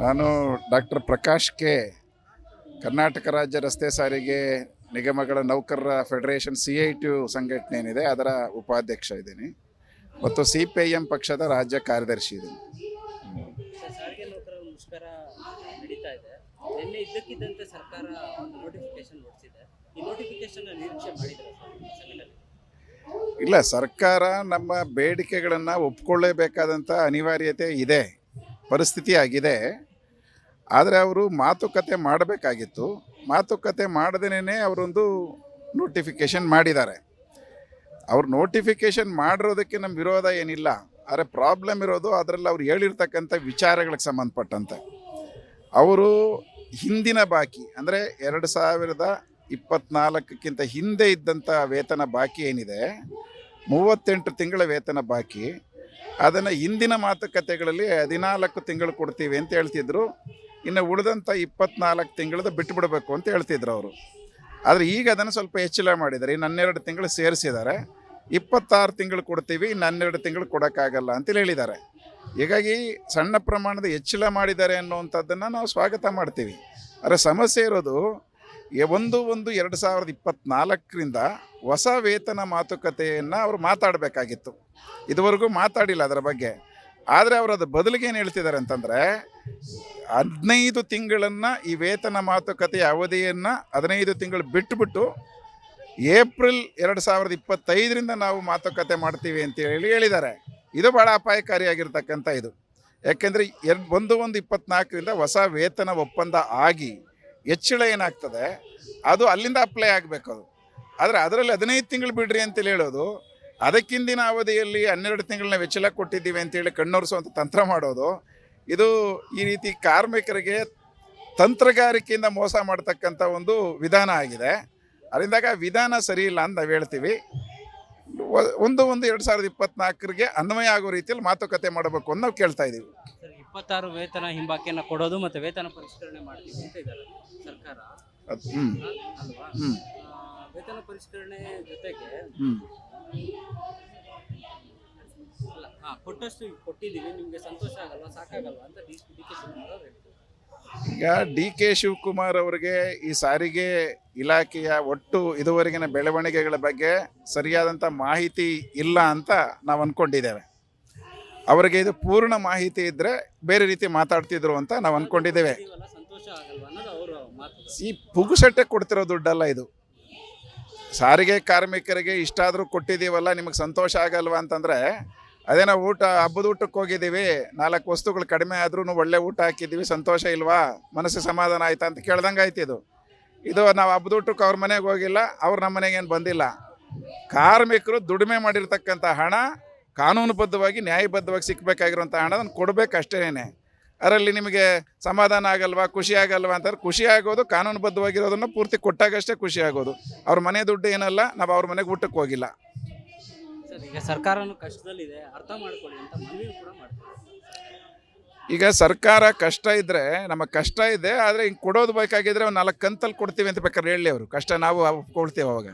ನಾನು doctor Prakash K, Karnataka ರಾಜ್ಯ ರಸ್ತೆ ಸಾರಿಗೆ ನಿಗಮಗಳ ನೌಕರರ ಫೆಡರೇಷನ್ CITU ಸಂಘಟನೆ ಏನಿದೆ ಅದರ ಉಪಾಧ್ಯಕ್ಷ ಇದ್ದೀನಿ ಮತ್ತು CPIM ಪಕ್ಷದ ರಾಜ್ಯ ಕಾರ್ಯದರ್ಶಿ ಇದ್ದೀನಿ. ಸಾರಿಗೆ ನೌಕರರ ಮುಷ್ಕರ ನಡೀತಾ ಇದೆ. ನಿನ್ನೆ ಇದ್ದಕ್ಕಿದ್ದಂತೆ ಸರ್ಕಾರ ಒಂದು ನೋಟಿಫಿಕೇಶನ್ ಹೊರಡಿಸಿದೆ. ಈ ನೋಟಿಫಿಕೇಶನ್ ನಿರೀಕ್ಷೆ ಮಾಡಿದ್ರೆ ಸಂಘಟನೆ? ಇಲ್ಲ, ಸರ್ಕಾರ ನಮ್ಮ ಬೇಡಿಕೆಗಳನ್ನು ಒಪ್ಕೊಳ್ಳೇಬೇಕಾದಂಥ ಅನಿವಾರ್ಯತೆ ಇದೆ, ಪರಿಸ್ಥಿತಿ ಆಗಿದೆ. ಆದರೆ ಅವರು ಮಾತುಕತೆ ಮಾಡಬೇಕಾಗಿತ್ತು. ಮಾತುಕತೆ ಮಾಡದೇನೆ ಅವರೊಂದು ನೋಟಿಫಿಕೇಷನ್ ಮಾಡಿದ್ದಾರೆ. ಅವ್ರು ನೋಟಿಫಿಕೇಷನ್ ಮಾಡಿರೋದಕ್ಕೆ ನಮ್ಮ ವಿರೋಧ ಏನಿಲ್ಲ. ಆದರೆ ಪ್ರಾಬ್ಲಮ್ ಇರೋದು ಅದರಲ್ಲಿ ಅವ್ರು ಹೇಳಿರ್ತಕ್ಕಂಥ ವಿಚಾರಗಳಿಗೆ ಸಂಬಂಧಪಟ್ಟಂತೆ. ಅವರು ಹಿಂದಿನ ಬಾಕಿ ಅಂದರೆ 2024ಕ್ಕಿಂತ ಹಿಂದೆ ಇದ್ದಂಥ ವೇತನ ಬಾಕಿ ಏನಿದೆ, 38 ತಿಂಗಳ ವೇತನ ಬಾಕಿ, ಅದನ್ನು ಹಿಂದಿನ ಮಾತುಕತೆಗಳಲ್ಲಿ 14 ತಿಂಗಳು ಕೊಡ್ತೀವಿ ಅಂತ ಹೇಳ್ತಿದ್ರು. ಇನ್ನು ಉಳಿದಂಥ 24 ತಿಂಗಳದ್ದು ಬಿಟ್ಟುಬಿಡಬೇಕು ಅಂತ ಹೇಳ್ತಿದ್ರು ಅವರು. ಆದರೆ ಈಗ ಅದನ್ನು ಸ್ವಲ್ಪ ಹೆಚ್ಚಳ ಮಾಡಿದ್ದಾರೆ. ಇನ್ನು 12 ತಿಂಗಳು ಸೇರಿಸಿದ್ದಾರೆ. 26 ತಿಂಗಳು ಕೊಡ್ತೀವಿ, ಇನ್ನು 12 ತಿಂಗಳು ಕೊಡೋಕ್ಕಾಗಲ್ಲ ಅಂತೇಳಿ ಹೇಳಿದ್ದಾರೆ. ಹೀಗಾಗಿ ಸಣ್ಣ ಪ್ರಮಾಣದ ಹೆಚ್ಚಳ ಮಾಡಿದ್ದಾರೆ ಅನ್ನುವಂಥದ್ದನ್ನು ನಾವು ಸ್ವಾಗತ ಮಾಡ್ತೀವಿ. ಆದರೆ ಸಮಸ್ಯೆ ಇರೋದು 1/1/2024ರಿಂದ ಹೊಸ ವೇತನ ಮಾತುಕತೆಯನ್ನು ಅವರು ಮಾತಾಡಬೇಕಾಗಿತ್ತು. ಇದುವರೆಗೂ ಮಾತಾಡಿಲ್ಲ ಅದರ ಬಗ್ಗೆ. ಆದರೆ ಅವರು ಅದು ಬದಲಿಗೆ ಏನು ಹೇಳ್ತಿದ್ದಾರೆ ಅಂತಂದರೆ, 15 ತಿಂಗಳನ್ನು ಈ ವೇತನ ಮಾತುಕತೆಯ ಅವಧಿಯನ್ನು 15 ತಿಂಗಳು ಬಿಟ್ಟುಬಿಟ್ಟು ಏಪ್ರಿಲ್ 2025ರಿಂದ ನಾವು ಮಾತುಕತೆ ಮಾಡ್ತೀವಿ ಅಂತೇಳಿ ಹೇಳಿದ್ದಾರೆ. ಇದು ಭಾಳ ಅಪಾಯಕಾರಿಯಾಗಿರ್ತಕ್ಕಂಥ ಇದು. ಯಾಕೆಂದರೆ 1/1/24ರಿಂದ ಹೊಸ ವೇತನ ಒಪ್ಪಂದ ಆಗಿ ಹೆಚ್ಚಳ ಏನಾಗ್ತದೆ ಅದು ಅಲ್ಲಿಂದ ಅಪ್ಲೈ ಆಗಬೇಕು. ಅದು ಆದರೆ ಅದರಲ್ಲಿ 15 ತಿಂಗಳು ಬಿಡ್ರಿ ಅಂತೇಳಿ ಹೇಳೋದು, ಅದಕ್ಕಿಂದಿನ ಅವಧಿಯಲ್ಲಿ 12 ತಿಂಗಳನ್ನ ಹೆಚ್ಚಳ ಕೊಟ್ಟಿದ್ದೀವಿ ಅಂತೇಳಿ ಕಣ್ಣೊರೆಸುವಂಥ ತಂತ್ರ ಮಾಡೋದು, ಇದು ಈ ರೀತಿ ಕಾರ್ಮಿಕರಿಗೆ ತಂತ್ರಗಾರಿಕೆಯಿಂದ ಮೋಸ ಮಾಡ್ತಕ್ಕಂಥ ಒಂದು ವಿಧಾನ ಆಗಿದೆ. ಅದರಿಂದಾಗ ವಿಧಾನ ಸರಿ ಇಲ್ಲ ಅಂತ ನಾವು ಹೇಳ್ತೀವಿ. 1/1/2024ಗೆ ಅನ್ವಯ ಆಗೋ ರೀತಿಯಲ್ಲಿ ಮಾತುಕತೆ ಮಾಡಬೇಕು ಅಂತ ನಾವು ಕೇಳ್ತಾ ಇದ್ದೀವಿ. 26 ವೇತನ ಹಿಂಬಾಕಿಯನ್ನು ಕೊಡೋದು ಮತ್ತು ವೇತನ ಪರಿಷ್ಕರಣೆ ಮಾಡ್ತೀವಿ ಅಂತ ಇದ್ದಾರೆ ಸರ್ಕಾರ ಅಲ್ವಾ? ವೇತನ ಪರಿಷ್ಕರಣೆ ಜೊತೆಗೆ ಕೊಟ್ಟಷ್ಟು ಕೊಟ್ಟಿದ್ದೀವಿ, ನಿಮಗೆ ಸಂತೋಷ ಆಗಲ್ವಾ, ಸಾಕಾಗಲ್ವಾ ಅಂತ ಡಿ ಕೆ ಶಿವಕುಮಾರ್ ಅವರು ಹೇಳಿದರು. ಈಗ DK ಶಿವಕುಮಾರ್ ಅವರಿಗೆ ಈ ಸಾರಿಗೆ ಇಲಾಖೆಯ ಒಟ್ಟು ಇದುವರೆಗಿನ ಬೆಳವಣಿಗೆಗಳ ಬಗ್ಗೆ ಸರಿಯಾದಂಥ ಮಾಹಿತಿ ಇಲ್ಲ ಅಂತ ನಾವು ಅಂದ್ಕೊಂಡಿದ್ದೇವೆ. ಅವರಿಗೆ ಇದು ಪೂರ್ಣ ಮಾಹಿತಿ ಇದ್ದರೆ ಬೇರೆ ರೀತಿ ಮಾತಾಡ್ತಿದ್ರು ಅಂತ ನಾವು ಅಂದ್ಕೊಂಡಿದ್ದೇವೆ. ಸಂತೋಷ ಆಗಲ್ವಾ ಅನ್ನೋದು ಅವರು ಮಾತು. ಈ ಪುಗುಸಟ್ಟೆ ಕೊಡ್ತಿರೋ ದುಡ್ಡಲ್ಲ ಇದು. ಸಾರಿಗೆ ಕಾರ್ಮಿಕರಿಗೆ ಇಷ್ಟಾದರೂ ಕೊಟ್ಟಿದ್ದೀವಲ್ಲ, ನಿಮಗೆ ಸಂತೋಷ ಆಗಲ್ವಾ ಅಂತಂದರೆ, ಅದೇನೋ ಹಬ್ಬದ ಊಟಕ್ಕೆ ಹೋಗಿದ್ದೀವಿ, 4 ವಸ್ತುಗಳು ಕಡಿಮೆ ಆದ್ರೂ ಒಳ್ಳೆ ಊಟ ಹಾಕಿದ್ದೀವಿ, ಸಂತೋಷ ಇಲ್ವಾ, ಮನಸ್ಸು ಸಮಾಧಾನ ಆಯ್ತಾ ಅಂತ ಕೇಳ್ದಂಗೆ ಆಯ್ತಿದ್ದು. ಇದು ನಾವು ಹಬ್ಬದ ಊಟಕ್ಕೆ ಅವ್ರ ಮನೆಗೆ ಹೋಗಿಲ್ಲ, ಅವ್ರು ನಮ್ಮ ಮನೆಗೇನು ಬಂದಿಲ್ಲ. ಕಾರ್ಮಿಕರು ದುಡಿಮೆ ಮಾಡಿರ್ತಕ್ಕಂಥ ಹಣ ಕಾನೂನುಬದ್ಧವಾಗಿ ನ್ಯಾಯಬದ್ಧವಾಗಿ ಸಿಕ್ಕಬೇಕಾಗಿರುವಂಥ ಹಣದನ್ನು ಕೊಡಬೇಕು ಅಷ್ಟೇನೆ. ಅದರಲ್ಲಿ ನಿಮಗೆ ಸಮಾಧಾನ ಆಗಲ್ವಾ, ಖುಷಿ ಆಗಲ್ವಾ ಅಂತಂದ್ರೆ, ಖುಷಿ ಆಗೋದು ಕಾನೂನುಬದ್ಧವಾಗಿರೋದನ್ನು ಪೂರ್ತಿ ಕೊಟ್ಟಾಗಷ್ಟೇ ಖುಷಿ ಆಗೋದು. ಅವ್ರ ಮನೆ ದುಡ್ಡು ಏನಲ್ಲ, ನಾವು ಅವ್ರ ಮನೆಗೆ ಊಟಕ್ಕೆ ಹೋಗಿಲ್ಲ. ಸರ್, ಈಗ ಸರ್ಕಾರನೂ ಕಷ್ಟದಲ್ಲಿದೆ, ಅರ್ಥ ಮಾಡ್ಕೊಳ್ಳಿ ಅಂತ ಮನವಿ ಕೂಡ ಮಾಡ್ತೀವಿ. ಈಗ ಸರ್ಕಾರ ಕಷ್ಟ ಇದ್ದರೆ, ನಮ್ಮ ಕಷ್ಟ ಇದೆ, ಆದರೆ ಹಿಂಗೆ ಕೊಡೋದು ಬೇಕಾಗಿದ್ರೆ ಒಂದು 4 ಕಂತಲ್ಲಿ ಕೊಡ್ತೀವಿ ಅಂತ ಬೇಕಾದ್ರೆ ಹೇಳಿ ಅವರು. ಕಷ್ಟ ನಾವು ಕೊಡ್ತೀವಿ, ಅವಾಗ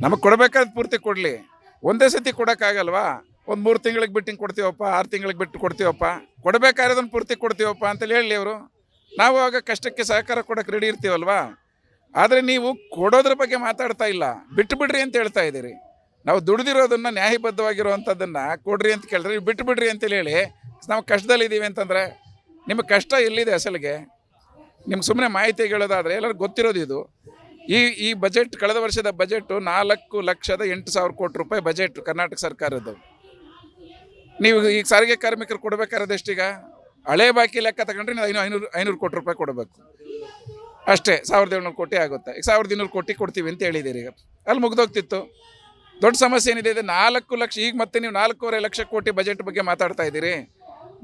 ನಮಗೆ ಕೊಡಬೇಕಾದ ಪೂರ್ತಿ ಕೊಡಲಿ. ಒಂದೇ ಸತಿ ಕೊಡೋಕ್ಕಾಗಲ್ವಾ? ಒಂದು 3 ತಿಂಗಳಿಗೆ ಬಿಟ್ಟು ಹಿಂಗೆ ಕೊಡ್ತೀವಪ್ಪ, 6 ತಿಂಗಳಿಗೆ ಬಿಟ್ಟು ಕೊಡ್ತೀವಪ್ಪ, ಕೊಡಬೇಕಾಗಿರೋದನ್ನು ಪೂರ್ತಿ ಕೊಡ್ತೀವಪ್ಪ ಅಂತೇಳಿ ಹೇಳಿ ಅವರು. ನಾವು ಆಗ ಕಷ್ಟಕ್ಕೆ ಸಹಕಾರ ಕೊಡೋಕೆ ರೆಡಿ ಇರ್ತೀವಲ್ವಾ. ಆದರೆ ನೀವು ಕೊಡೋದ್ರ ಬಗ್ಗೆ ಮಾತಾಡ್ತಾ ಇಲ್ಲ, ಬಿಟ್ಟು ಬಿಡ್ರಿ ಅಂತ ಹೇಳ್ತಾ ಇದ್ದೀರಿ. ನಾವು ದುಡ್ದಿರೋದನ್ನು ನ್ಯಾಯಬದ್ಧವಾಗಿರುವಂಥದ್ದನ್ನು ಕೊಡ್ರಿ ಅಂತ ಕೇಳಿದ್ರೆ ನೀವು ಬಿಟ್ಟು ಬಿಡ್ರಿ ಅಂತೇಳಿ ಹೇಳಿ ನಾವು ಕಷ್ಟದಲ್ಲಿದ್ದೀವಿ ಅಂತಂದರೆ, ನಿಮಗೆ ಕಷ್ಟ ಎಲ್ಲಿದೆ ಅಸಲಿಗೆ? ನಿಮ್ಗೆ ಸುಮ್ಮನೆ ಮಾಹಿತಿ ಹೇಳೋದಾದರೆ ಎಲ್ಲರಿಗೂ ಗೊತ್ತಿರೋದು ಇದು. ಈ ಬಜೆಟ್, ಕಳೆದ ವರ್ಷದ ಬಜೆಟು 4,08,000 ಕೋಟಿ ರೂಪಾಯಿ ಬಜೆಟ್ ಕರ್ನಾಟಕ ಸರ್ಕಾರದ್ದು. ನೀವು ಈಗ ಸಾರಿಗೆ ಕಾರ್ಮಿಕರು ಕೊಡಬೇಕಾದ್ರೆ ಎಷ್ಟೀಗ? ಹಳೆ ಬಾಕಿ ಲೆಕ್ಕ ತಗೊಂಡ್ರೆ ನೀವು 500 ಕೋಟಿ ರೂಪಾಯಿ ಕೊಡಬೇಕು ಅಷ್ಟೇ. 1,700 ಕೋಟಿ ಆಗುತ್ತೆ. ಈಗ 1,200 ಕೋಟಿ ಕೊಡ್ತೀವಿ ಅಂತ ಹೇಳಿದ್ದೀರಿ. ಈಗ ಅಲ್ಲಿ ಮುಗ್ದೋಗ್ತಿತ್ತು. ದೊಡ್ಡ ಸಮಸ್ಯೆ ಏನಿದೆ ಇದೆ, 4 ಲಕ್ಷ. ಈಗ ಮತ್ತೆ ನೀವು 4.5 ಲಕ್ಷ ಕೋಟಿ ಬಜೆಟ್ ಬಗ್ಗೆ ಮಾತಾಡ್ತಾ ಇದ್ದೀರಿ.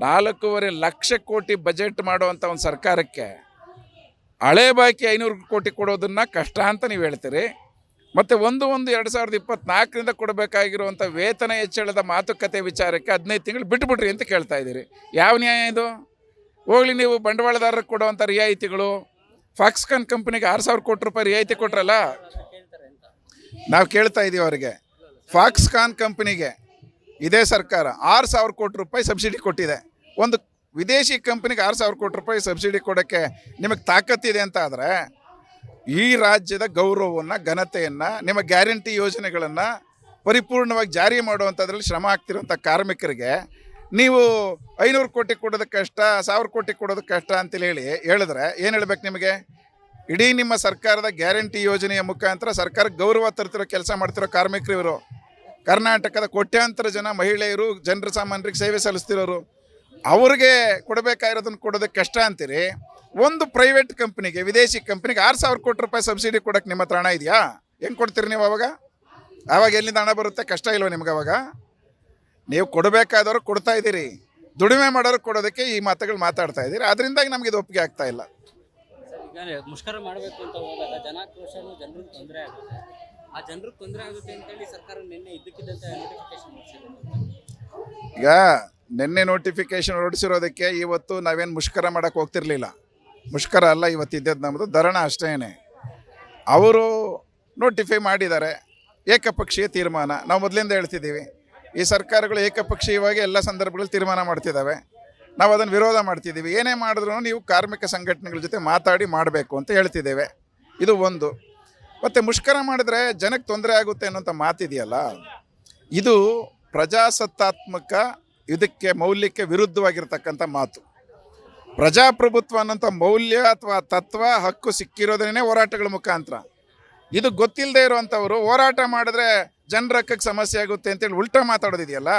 4.5 ಲಕ್ಷ ಕೋಟಿ ಬಜೆಟ್ ಮಾಡುವಂಥ ಒಂದು ಸರ್ಕಾರಕ್ಕೆ ಹಳೆ ಬಾಕಿ 500 ಕೋಟಿ ಕೊಡೋದನ್ನು ಕಷ್ಟ ಅಂತ ನೀವು ಹೇಳ್ತೀರಿ. ಮತ್ತು 1/1/2024ರಿಂದ ಕೊಡಬೇಕಾಗಿರುವಂಥ ವೇತನ ಹೆಚ್ಚಳದ ಮಾತುಕತೆ ವಿಚಾರಕ್ಕೆ 15 ತಿಂಗಳು ಬಿಟ್ಟುಬಿಟ್ರಿ ಅಂತ ಕೇಳ್ತಾ ಇದ್ದೀರಿ. ಯಾವ ನ್ಯಾಯ ಇದು? ಹೋಗ್ಲಿ, ನೀವು ಬಂಡವಾಳದಾರರಿಗೆ ಕೊಡುವಂಥ ರಿಯಾಯಿತಿಗಳು, ಫಾಕ್ಸ್ಕಾನ್ ಕಂಪ್ನಿಗೆ 6,000 ಕೋಟಿ ರೂಪಾಯಿ ರಿಯಾಯಿತಿ ಕೊಟ್ರಲ್ಲ, ನಾವು ಕೇಳ್ತಾ ಇದ್ದೀವಿ ಅವರಿಗೆ. ಫಾಕ್ಸ್ಕಾನ್ ಕಂಪ್ನಿಗೆ ಇದೇ ಸರ್ಕಾರ 6,000 ಕೋಟಿ ರೂಪಾಯಿ ಸಬ್ಸಿಡಿ ಕೊಟ್ಟಿದೆ. ಒಂದು ವಿದೇಶಿ ಕಂಪ್ನಿಗೆ 6,000 ಕೋಟಿ ರೂಪಾಯಿ ಸಬ್ಸಿಡಿ ಕೊಡೋಕ್ಕೆ ನಿಮಗೆ ತಾಕತ್ತಿದೆ ಅಂತ ಆದರೆ ಈ ರಾಜ್ಯದ ಗೌರವವನ್ನು ಘನತೆಯನ್ನು ನಿಮ್ಮ ಗ್ಯಾರಂಟಿ ಯೋಜನೆಗಳನ್ನು ಪರಿಪೂರ್ಣವಾಗಿ ಜಾರಿ ಮಾಡುವಂಥದ್ರಲ್ಲಿ ಶ್ರಮ ಆಗ್ತಿರುವಂಥ ಕಾರ್ಮಿಕರಿಗೆ ನೀವು 500 ಕೋಟಿ ಕೊಡೋದು ಕಷ್ಟ, 1,000 ಕೋಟಿ ಕೊಡೋದು ಕಷ್ಟ ಅಂತೇಳಿ ಹೇಳಿದ್ರೆ ಏನು ಹೇಳ್ಬೇಕು ನಿಮಗೆ? ಇಡೀ ನಿಮ್ಮ ಸರ್ಕಾರದ ಗ್ಯಾರಂಟಿ ಯೋಜನೆಯ ಮುಖಾಂತರ ಸರ್ಕಾರಕ್ಕೆ ಗೌರವ ತರ್ತಿರೋ ಕೆಲಸ ಮಾಡ್ತಿರೋ ಕಾರ್ಮಿಕರು ಇವರು. ಕರ್ನಾಟಕದ ಕೋಟ್ಯಾಂತರ ಜನ ಮಹಿಳೆಯರು, ಜನರ ಸಾಮಾನ್ಯರಿಗೆ ಸೇವೆ ಸಲ್ಲಿಸ್ತಿರೋರು. ಅವ್ರಿಗೆ ಕೊಡಬೇಕಾಗಿರೋದನ್ನು ಕೊಡೋದಕ್ಕೆ ಕಷ್ಟ ಅಂತೀರಿ. ಒಂದು ಪ್ರೈವೇಟ್ ಕಂಪ್ನಿಗೆ, ವಿದೇಶಿ ಕಂಪ್ನಿಗೆ 6,000 ಕೋಟಿ ರೂಪಾಯಿ ಸಬ್ಸಿಡಿ ಕೊಡೋಕ್ಕೆ ನಿಮ್ಮ ಹತ್ರ ಹಣ ಇದೆಯಾ? ಹೆಂಗೆ ಕೊಡ್ತೀರಿ ನೀವು ಅವಾಗ? ಆವಾಗ ಎಲ್ಲಿಂದ ಹಣ ಬರುತ್ತೆ? ಕಷ್ಟ ಇಲ್ವ ನಿಮ್ಗೆ? ಅವಾಗ ನೀವು ಕೊಡಬೇಕಾದವ್ರು ಕೊಡ್ತಾ ಇದ್ದೀರಿ, ದುಡಿಮೆ ಮಾಡೋರು ಕೊಡೋದಕ್ಕೆ ಈ ಮಾತುಗಳು ಮಾತಾಡ್ತಾ ಇದ್ದೀರಿ. ಅದರಿಂದಾಗಿ ನಮಗೆ ಇದು ಒಪ್ಪಿಗೆ ಆಗ್ತಾ ಇಲ್ಲ. ಸರ್, ಈಗ ಮುಷ್ಕರ ಮಾಡಬೇಕು ಅಂತ ಹೋದಾಗ ಜನಾಕ್ರೋಶನು ಜನರಿಗೆ ತೊಂದರೆ ಆಗುತ್ತೆ. ಆ ಜನರಿಗೆ ತೊಂದರೆ ಆಗುತ್ತೆ ಅಂತೇಳಿ ಸರ್ಕಾರ ನಿನ್ನೆ ಇದ್ದಕ್ಕಿದ್ದಂತೆ ನೋಟಿಫಿಕೇಶನ್ ಹೊರಡಿಸಿದೆ. ಈಗ ನಿನ್ನೆ ನೋಟಿಫಿಕೇಶನ್ ಹೊರಡಿಸಿರೋದಕ್ಕೆ ಇವತ್ತು ನಾವೇನು ಮುಷ್ಕರ ಮಾಡೋಕ್ಕೆ ಹೋಗ್ತಿರ್ಲಿಲ್ಲ. ಮುಷ್ಕರ ಅಲ್ಲ ಇವತ್ತಿದ್ದದ್ದು, ನಮ್ಮದು ಧರಣ ಅಷ್ಟೇ. ಅವರು ನೋಟಿಫೈ ಮಾಡಿದ್ದಾರೆ, ಏಕಪಕ್ಷೀಯ ತೀರ್ಮಾನ. ನಾವು ಮೊದಲಿಂದ ಹೇಳ್ತಿದ್ದೀವಿ, ಈ ಸರ್ಕಾರಗಳು ಏಕಪಕ್ಷೀಯವಾಗಿ ಎಲ್ಲ ಸಂದರ್ಭಗಳಲ್ಲಿ ತೀರ್ಮಾನ ಮಾಡ್ತಿದ್ದಾವೆ. ನಾವು ಅದನ್ನು ವಿರೋಧ ಮಾಡ್ತಿದ್ದೀವಿ. ಏನೇ ಮಾಡಿದ್ರು ನೀವು ಕಾರ್ಮಿಕ ಸಂಘಟನೆಗಳ ಜೊತೆ ಮಾತಾಡಿ ಮಾಡಬೇಕು ಅಂತ ಹೇಳ್ತಿದ್ದೇವೆ. ಇದು ಒಂದು. ಮತ್ತು ಮುಷ್ಕರ ಮಾಡಿದ್ರೆ ಜನಕ್ಕೆ ತೊಂದರೆ ಆಗುತ್ತೆ ಅನ್ನೋಂಥ ಮಾತಿದೆಯಲ್ಲ, ಇದು ಪ್ರಜಾಸತ್ತಾತ್ಮಕ ಇದಕ್ಕೆ ಮೌಲ್ಯಕ್ಕೆ ವಿರುದ್ಧವಾಗಿರ್ತಕ್ಕಂಥ ಮಾತು. ಪ್ರಜಾಪ್ರಭುತ್ವ ಅನ್ನೋಂಥ ಮೌಲ್ಯ ಅಥವಾ ತತ್ವ, ಹಕ್ಕು ಸಿಕ್ಕಿರೋದೇ ಹೋರಾಟಗಳ ಮುಖಾಂತರ. ಇದು ಗೊತ್ತಿಲ್ಲದೆ ಇರುವಂಥವರು ಹೋರಾಟ ಮಾಡಿದ್ರೆ ಜನರ ಹಕ್ಕಕ್ಕೆ ಸಮಸ್ಯೆ ಆಗುತ್ತೆ ಅಂತೇಳಿ ಉಲ್ಟಾ ಮಾತಾಡೋದಿದೆಯಲ್ಲ,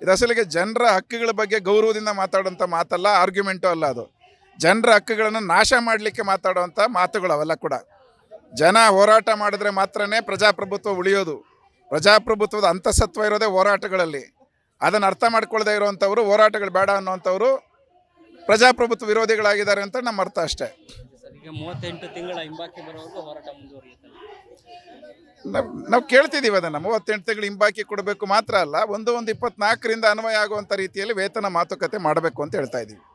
ಇದು ಅಸಲಿಗೆ ಜನರ ಹಕ್ಕುಗಳ ಬಗ್ಗೆ ಗೌರವದಿಂದ ಮಾತಾಡೋಂಥ ಮಾತಲ್ಲ, ಆರ್ಗ್ಯುಮೆಂಟು ಅಲ್ಲ. ಅದು ಜನರ ಹಕ್ಕುಗಳನ್ನು ನಾಶ ಮಾಡಲಿಕ್ಕೆ ಮಾತಾಡೋವಂಥ ಮಾತುಗಳು ಅವೆಲ್ಲ ಕೂಡ. ಜನ ಹೋರಾಟ ಮಾಡಿದ್ರೆ ಮಾತ್ರನೇ ಪ್ರಜಾಪ್ರಭುತ್ವ ಉಳಿಯೋದು. ಪ್ರಜಾಪ್ರಭುತ್ವದ ಅಂತಸತ್ವ ಇರೋದೇ ಹೋರಾಟಗಳಲ್ಲಿ. ಅದನ್ನು ಅರ್ಥ ಮಾಡ್ಕೊಳ್ಳದೆ ಇರುವಂಥವ್ರು, ಹೋರಾಟಗಳು ಬೇಡ ಅನ್ನೋವಂಥವ್ರು ಪ್ರಜಾಪ್ರಭುತ್ವ ವಿರೋಧಿಗಳಾಗಿದ್ದಾರೆ ಅಂತ ನಮ್ಮ ಅರ್ಥ ಅಷ್ಟೇ. ಸರ್, ಈಗ 38 ತಿಂಗಳ ಹಿಂಬಾಕಿ ಬರೋವರೆಗೂ ಹೋರಾಟ ಮುಂದುವರಿಯುತ್ತೆ. ನಾವು ಕೇಳ್ತಿದ್ದೀವಿ ಅದನ್ನು. 38 ತಿಂಗಳು ಹಿಂಬಾಕಿ ಕೊಡಬೇಕು ಮಾತ್ರ ಅಲ್ಲ, ಒಂದು 24ರಿಂದ ಅನ್ವಯ ಆಗುವಂಥ ರೀತಿಯಲ್ಲಿ ವೇತನ ಮಾತುಕತೆ ಮಾಡಬೇಕು ಅಂತ ಹೇಳ್ತಾ ಇದ್ದೀವಿ.